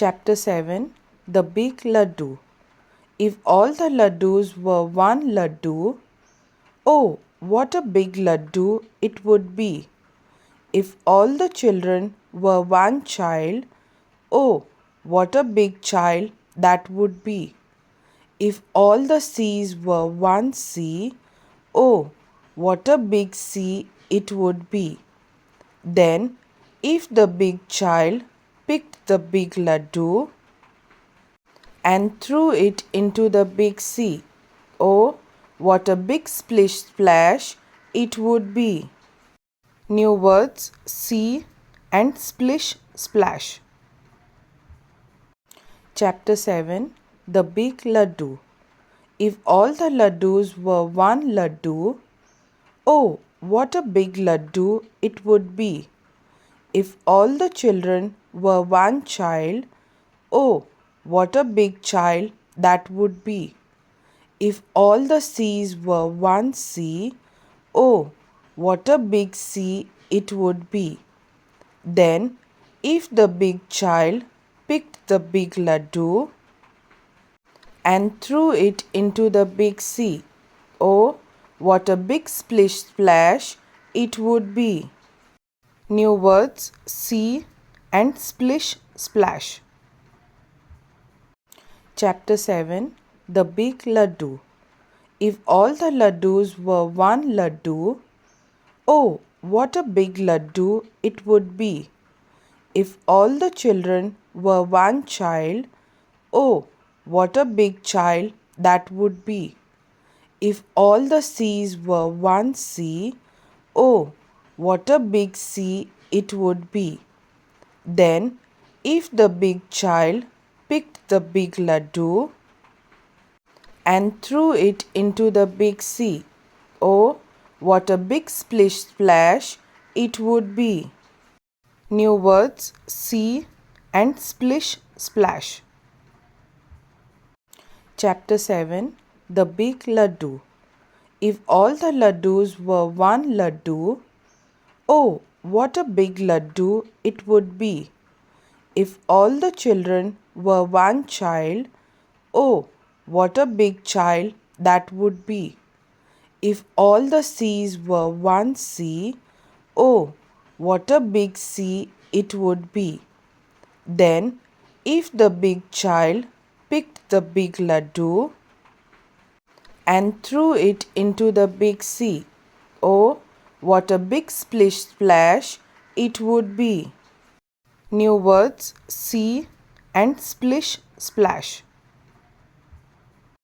Chapter 7 The Big Laddoo. If all the laddoos were one laddoo, oh, what a big laddoo it would be. If all the children were one child, oh, what a big child that would be. If all the seas were one sea, oh, what a big sea it would be. Then, if the big child picked the big laddoo and threw it into the big sea, oh, what a big splish splash it would be. New words sea and splish splash. Chapter 7 The Big Laddoo. If all the laddoos were one laddoo, oh, what a big laddoo it would be. If all the children were one child, oh, what a big child that would be. If all the seas were one sea, oh, what a big sea it would be. Then, if the big child picked the big laddoo and threw it into the big sea, oh, what a big splish splash it would be. New words sea and splish splash. Chapter 7 The Big Laddoo. If all the laddoos were one laddoo, oh, what a big laddoo it would be. If all the children were one child, oh, what a big child that would be. If all the seas were one sea, oh, what a big sea it would be. Then, if the big child picked the big laddoo and threw it into the big sea, oh, what a big splish splash it would be. New words sea and splish splash. Chapter 7 The Big Laddoo. If all the laddoos were one laddoo, oh, what a big laddoo it would be. If all the children were one child, oh, what a big child that would be. If all the seas were one sea, oh, what a big sea it would be. Then, if the big child picked the big laddoo and threw it into the big sea, oh, what a big splish splash it would be. New words sea and splish splash.